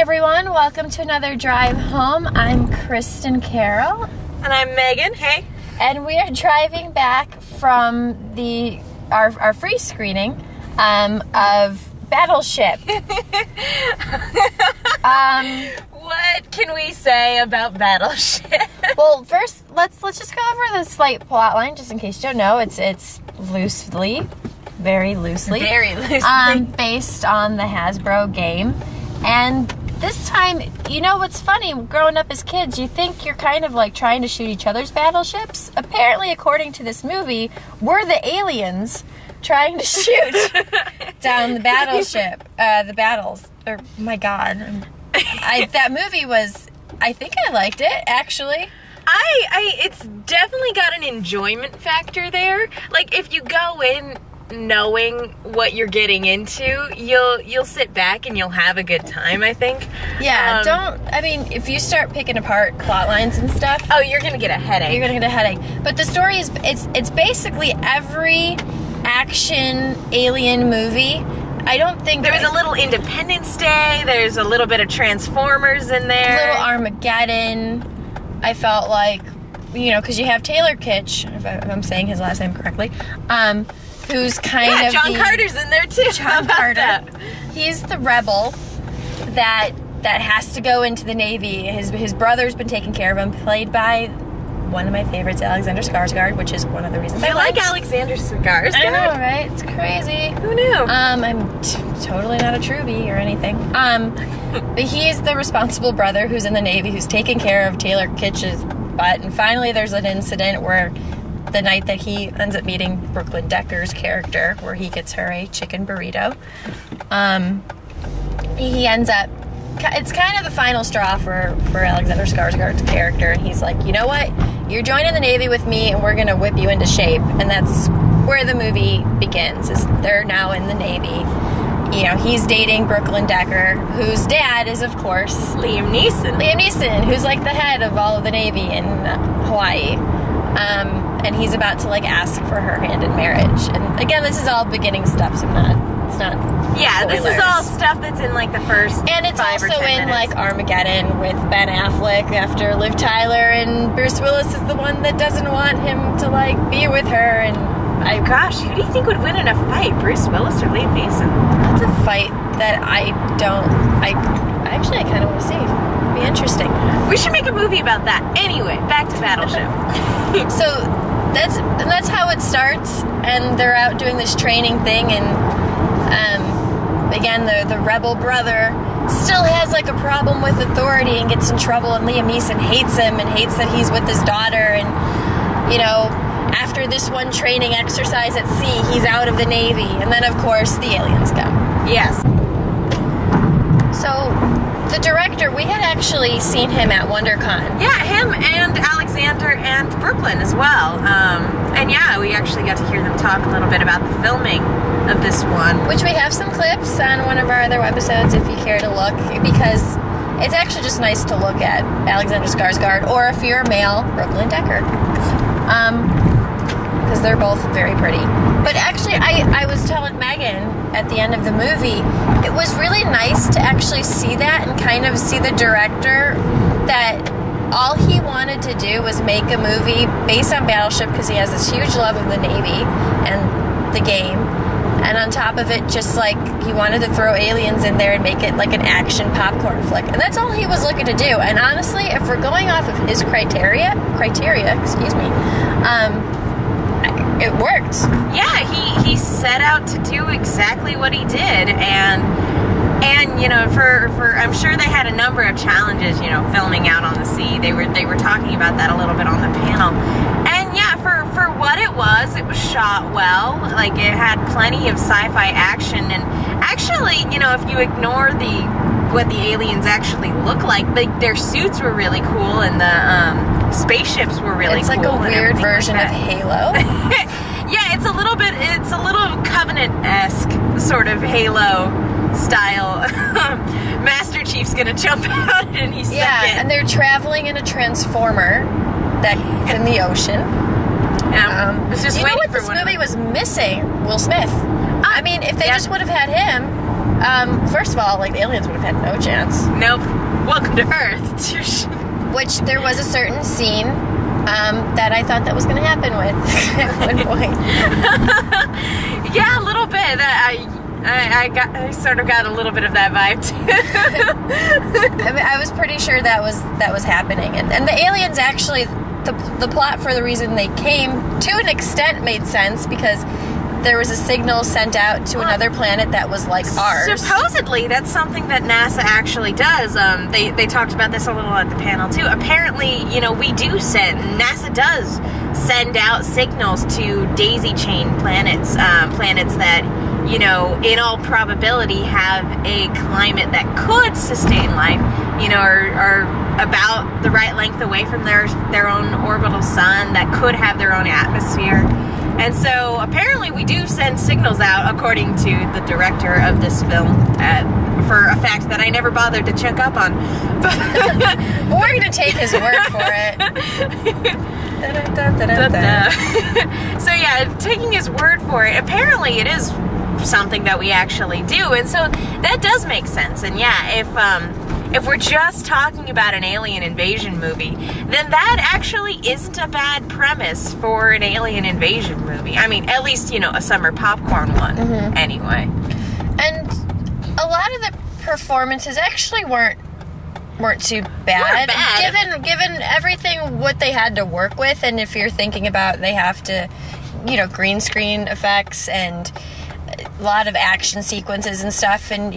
everyone, welcome to another drive home. I'm Kristen Carroll. And I'm Megan, hey. And we are driving back from our free screening of Battleship. What can we say about Battleship? Well, first, let's just go over the slight plot line, just in case you don't know. It's very loosely, based on the Hasbro game. And this time, you know what's funny? Growing up as kids, you think you're kind of like trying to shoot each other's battleships. Apparently, according to this movie, we're the aliens trying to shoot down the battleship, the battles. Or, my God. That movie was, I think I liked it, actually. It's definitely got an enjoyment factor there. Like, if you go in knowing what you're getting into, you'll sit back and you'll have a good time, I think. Yeah, if you start picking apart plot lines and stuff, oh, you're gonna get a headache. You're gonna get a headache. But the story is, it's basically every action alien movie. I don't think there's a little Independence Day, there's a little bit of Transformers in there. A little Armageddon. I felt like, because you have Taylor Kitsch, if I'm saying his last name correctly, who's kind of John Carter's in there too. John Carter. He's the rebel that has to go into the Navy. His brother's been taking care of him, played by one of my favorites, Alexander Skarsgård, which is one of the reasons I like Alexander Skarsgård. I know, right? It's crazy. Who knew? I'm totally not a Truby or anything. But he's the responsible brother who's in the Navy, who's taking care of Taylor Kitsch's butt. And finally, there's an incident where the night that he ends up meeting Brooklyn Decker's character, where he gets her a chicken burrito, he ends up, it's kind of the final straw for Alexander Skarsgård's character, and he's like, you know what, you're joining the Navy with me and we're gonna whip you into shape. And that's where the movie begins, is they're now in the Navy. He's dating Brooklyn Decker, whose dad is, of course, Liam Neeson, who's like the head of all of the Navy in Hawaii. And he's about to ask for her hand in marriage. And again, this is all beginning stuff, so it's not yeah, spoilers. This is all stuff that's in the first and it's 5 also or 10 in minutes. Armageddon with Ben Affleck after Liv Tyler, and Bruce Willis is the one that doesn't want him to be with her. And gosh, who do you think would win in a fight, Bruce Willis or Liam Neeson? That's a fight that I kind of want to see. It'd be interesting. We should make a movie about that. Anyway, back to Battleship. So that's how it starts, and they're out doing this training thing, and again, the rebel brother still has a problem with authority and gets in trouble, and Liam Neeson hates him and hates that he's with his daughter. And after this one training exercise at sea, he's out of the Navy, and then of course the aliens come. Yes. So the director, we had actually seen him at WonderCon. Yeah, him and Alexander and Brooklyn as well. And yeah, we actually got to hear them talk a little bit about the filming of this one. Which we have some clips on one of our other webisodes if you care to look, because it's actually just nice to look at Alexander Skarsgård, or if you're a male, Brooklyn Decker. Because they're both very pretty. But actually, I was telling Megan at the end of the movie, it was really nice to actually see that and kind of see the director that all he wanted to do was make a movie based on Battleship, because he has this huge love of the Navy and the game. And on top of it, just he wanted to throw aliens in there and make it an action popcorn flick. And that's all he was looking to do. And honestly, if we're going off of his criteria, it worked. Yeah, he set out to do exactly what he did, and for I'm sure they had a number of challenges, filming out on the sea. They were talking about that a little bit on the panel. And yeah, for what it was shot well. It had plenty of sci-fi action, and actually, if you ignore what the aliens actually look like, their suits were really cool, and the spaceships were really cool. It's a weird version of Halo. Yeah, it's a little Covenant-esque sort of Halo style. Master Chief's gonna jump out and he's and they're traveling in a transformer that's in the ocean. It's just you know what this movie was missing? Will Smith. I mean, if they just would have had him, First of all, like, the aliens would have had no chance. Nope. Welcome to Earth. Which there was a certain scene that I thought that was going to happen with at one point. Yeah, a little bit. I sort of got a little bit of that vibe too. I mean, I was pretty sure that was happening, and the aliens actually, the plot for the reason they came to an extent made sense, because there was a signal sent out to another planet that was like ours. Supposedly, that's something that NASA actually does. They talked about this a little at the panel too. Apparently, NASA does send out signals to daisy chain planets, planets that, in all probability have a climate that could sustain life, are about the right length away from their own orbital sun, that could have their own atmosphere. And so apparently we do send signals out, according to the director of this film, for a fact that I never bothered to check up on. But we're going to take his word for it. So yeah, taking his word for it, apparently it is something that we actually do. And so that does make sense. And yeah, if we're just talking about an alien invasion movie, then that actually isn't a bad premise for an alien invasion movie. I mean, at least, a summer popcorn one, anyway. And a lot of the performances actually weren't too bad. Given everything what they had to work with, and if you're thinking about they have to, green screen effects and a lot of action sequences and stuff, and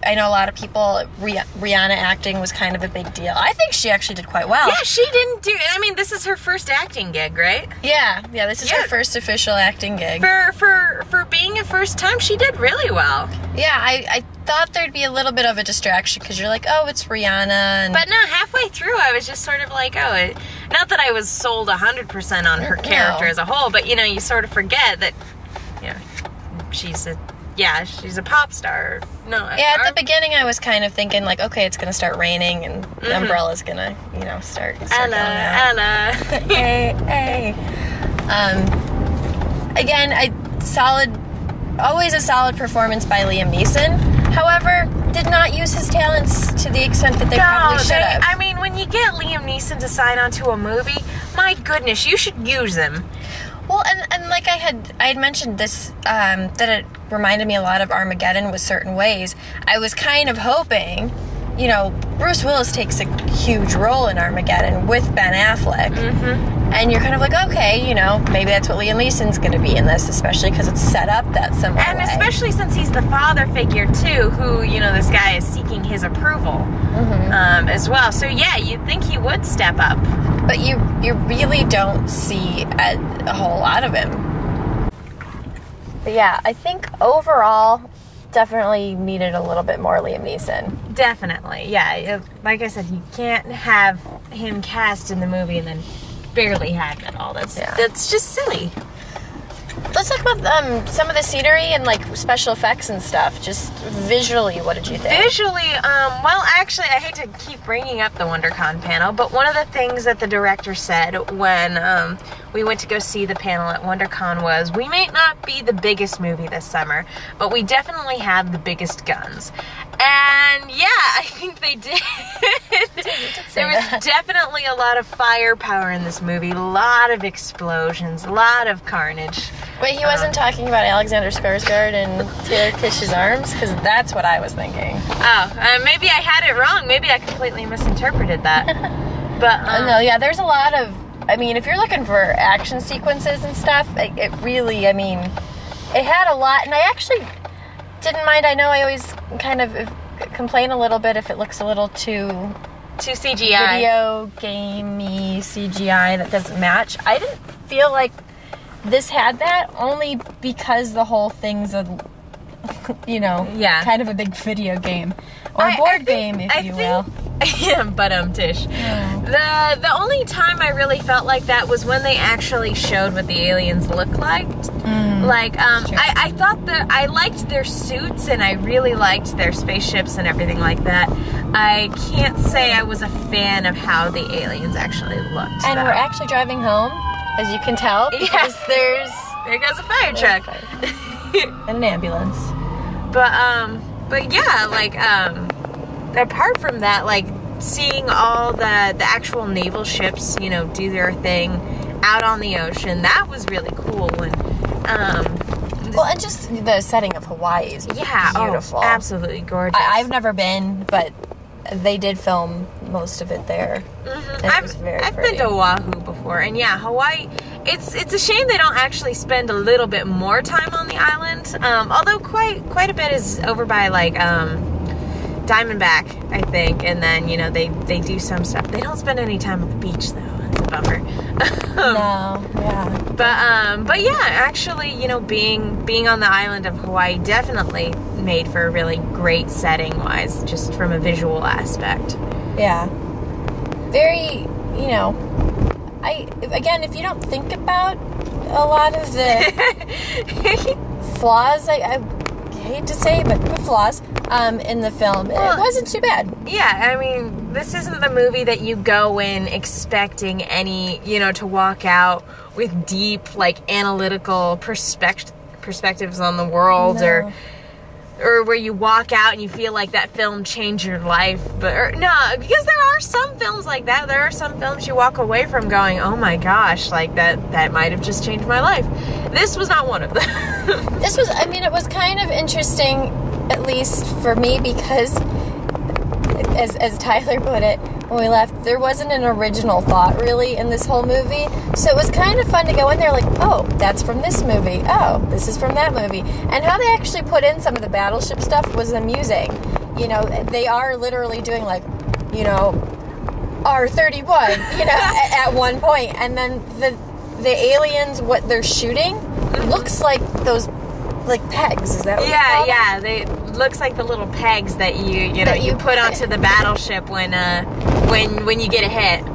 I know a lot of people, Rihanna acting was kind of a big deal. I think she actually did quite well. Yeah, she didn't this is her first acting gig, right? Yeah, this is her first official acting gig. For being a first time, she did really well. Yeah, I thought there'd be a little bit of a distraction, because you're like, oh, it's Rihanna. But no, halfway through, I was just sort of like, not that I was sold 100% on her character as a whole, but, you sort of forget that, she's a pop star. No. Yeah, at the beginning I was kind of thinking like, okay, it's going to start raining and the umbrella's going to, start Ella. Hey. Again, always a solid performance by Liam Neeson. However, did not use his talents to the extent that they probably should have. I mean, when you get Liam Neeson to sign on to a movie, my goodness, you should use him. Well, and like I had mentioned this, that it reminded me a lot of Armageddon with certain ways. I was kind of hoping, Bruce Willis takes a huge role in Armageddon with Ben Affleck. And you're kind of like, okay, maybe that's what Liam Neeson's going to be in this, especially because it's set up that similar way. Especially since he's the father figure, too, who, this guy is seeking his approval as well. So, yeah, you'd think he would step up. But you really don't see a whole lot of him. But yeah, I think overall, definitely needed a little bit more Liam Neeson. Definitely, yeah. Like I said, you can't have him cast in the movie and then barely have it all. That's just silly. Let's talk about some of the scenery and special effects and stuff. Just visually, what did you think? Visually, well, actually, I hate to keep bringing up the WonderCon panel, but one of the things that the director said when we went to go see the panel at WonderCon was, we may not be the biggest movie this summer, but we definitely have the biggest guns. And yeah, I think they did. There was definitely a lot of firepower in this movie, a lot of explosions, a lot of carnage. Wait, he wasn't talking about Alexander Skarsgård and Taylor Kitsch's arms? Because that's what I was thinking. Oh, maybe I had it wrong. Maybe I completely misinterpreted that. But no, yeah, there's a lot of. I mean, if you're looking for action sequences and stuff, it really, it had a lot, and I actually didn't mind. I know I always kind of complain a little bit if it looks a little too CGI, video gamey CGI that doesn't match. I didn't feel like this had that, only because the whole thing's a, kind of a big video game or board game, if you will. Yeah, but tish. The only time I really felt like that was when they actually showed what the aliens look like. I thought that I liked their suits and I really liked their spaceships and everything like that. I can't say I was a fan of how the aliens actually looked. And we're actually driving home, as you can tell, because there goes a fire truck and an ambulance. But But yeah, like, apart from that, like, seeing all the actual naval ships, you know, do their thing out on the ocean, that was really cool. And, well, and just the setting of Hawaii is beautiful. Oh, absolutely gorgeous. I've never been, but they did film most of it there. Mm-hmm. I've been to Oahu before, and yeah, Hawaii. It's a shame they don't actually spend a little bit more time on the island. Although quite a bit is over by like Diamondback, I think, and then you know they do some stuff. They don't spend any time on the beach though. That's a bummer. No, yeah. But yeah, actually, you know, being on the island of Hawaii definitely made for a really great setting wise, just from a visual aspect. Yeah. Very, you know, again, if you don't think about a lot of the flaws, I hate to say, but flaws in the film, it wasn't too bad. Yeah, I mean, this isn't the movie that you go in expecting any, you know, to walk out with deep, like, analytical perspectives on the world, No. or where you walk out and you feel like that film changed your life. Because there are some films like that. There are some films you walk away from going, oh my gosh, like that might have just changed my life. This was not one of them. It was kind of interesting, at least for me, because as Tyler put it when we left, there wasn't an original thought really in this whole movie. So it was kind of fun to go in there like, oh, that's from this movie. Oh, this is from that movie. And how they actually put in some of the Battleship stuff was amusing. You know, they are literally doing like, you know, R31, you know, at one point. And then the aliens, what they're shooting, looks like those, like, pegs. Is that what Yeah. They looks like the little pegs that you put onto the battleship when you get a hit.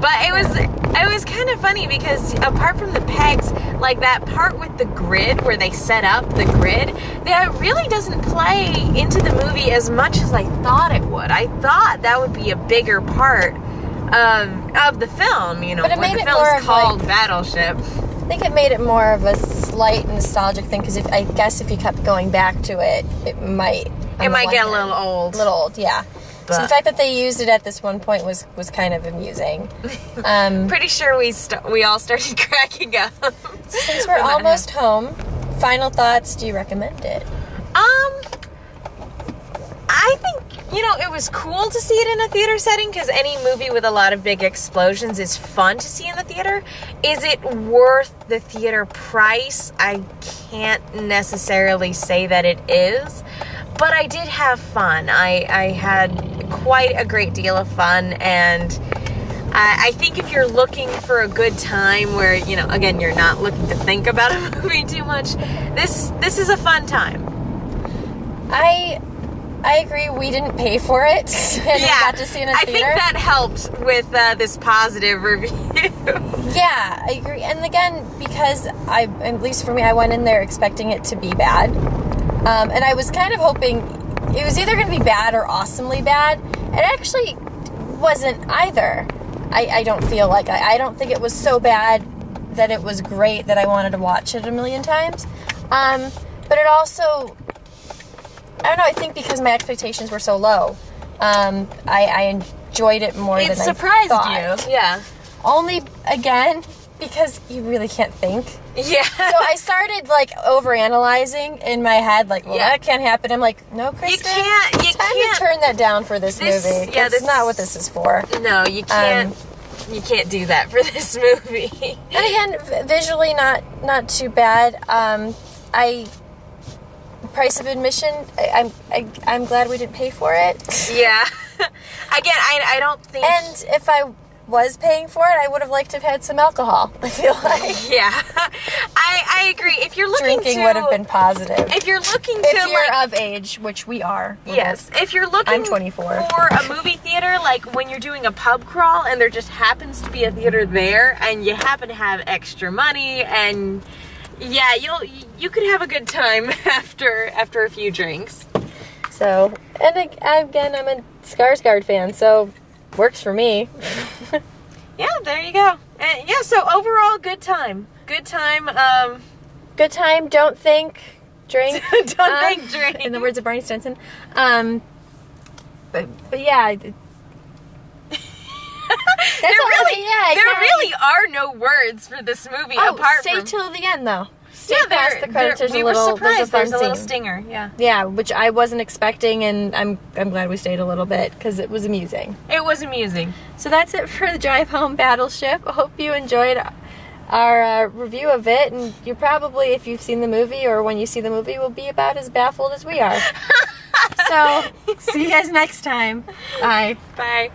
But it was kind of funny because apart from the pegs, like that part with the grid where they set up the grid, that really doesn't play into the movie as much as I thought it would. I thought that would be a bigger part of the film, you know, but when the film's called Battleship. I think it made it more of a slight nostalgic thing, because I guess if you kept going back to it, it might get a little old. A little old, yeah. But so the fact that they used it at this one point was kind of amusing. Pretty sure we all started cracking up. Since we're almost home, final thoughts, do you recommend it? I think, you know, it was cool to see it in a theater setting, because any movie with a lot of big explosions is fun to see in the theater. Is it worth the theater price? I can't necessarily say that it is, but I did have fun. I had quite a great deal of fun, and I think if you're looking for a good time where, you know, again, you're not looking to think about a movie too much, this is a fun time. I agree. We didn't pay for it, and we got to see it in a theater. I think that helped with this positive review. Yeah, I agree. And again, because at least for me, I went in there expecting it to be bad, and I was kind of hoping it was either going to be bad or awesomely bad. It actually wasn't either. I don't feel like I don't think it was so bad that it was great that I wanted to watch it a million times. But it also, I don't know, I think because my expectations were so low, I enjoyed it more than I thought. It surprised you. Yeah. Only, again, because you really can't think. Yeah. So I started, like, overanalyzing in my head, like, well, that can't happen. I'm like, no, Kristen, you can't turn that down for this movie. Yeah, that's not what this is for. No, you can't. You can't do that for this movie. And again, visually not too bad. Price of admission, I'm glad we didn't pay for it. Yeah. Again, I don't think. And if I was paying for it, I would have liked to have had some alcohol, I feel like. Yeah. I agree. If you're looking Drinking would have been positive. If you're looking to, if you're of age, which we are. Yes. If you're looking I'm 24. for a movie theater, like when you're doing a pub crawl and there just happens to be a theater there and you happen to have extra money, and yeah, you could have a good time after a few drinks. So, and again, I'm a Skarsgård fan, so works for me. Yeah, there you go. And yeah, so overall, good time. Good time. Good time. Don't think drink. Don't make drink. In the words of Barney Stinson. But yeah. There really are no words for this movie apart stay from... till the end, though. Stay Yeah, past the credits. There's we a were little, surprised. There's a little scene. stinger, yeah. Yeah, which I wasn't expecting, and I'm glad we stayed a little bit, because it was amusing. It was amusing. So that's it for the Drive Home Battleship. I hope you enjoyed our review of it, and you probably, if you've seen the movie, or when you see the movie, will be about as baffled as we are. So, see you guys next time. Bye. Bye.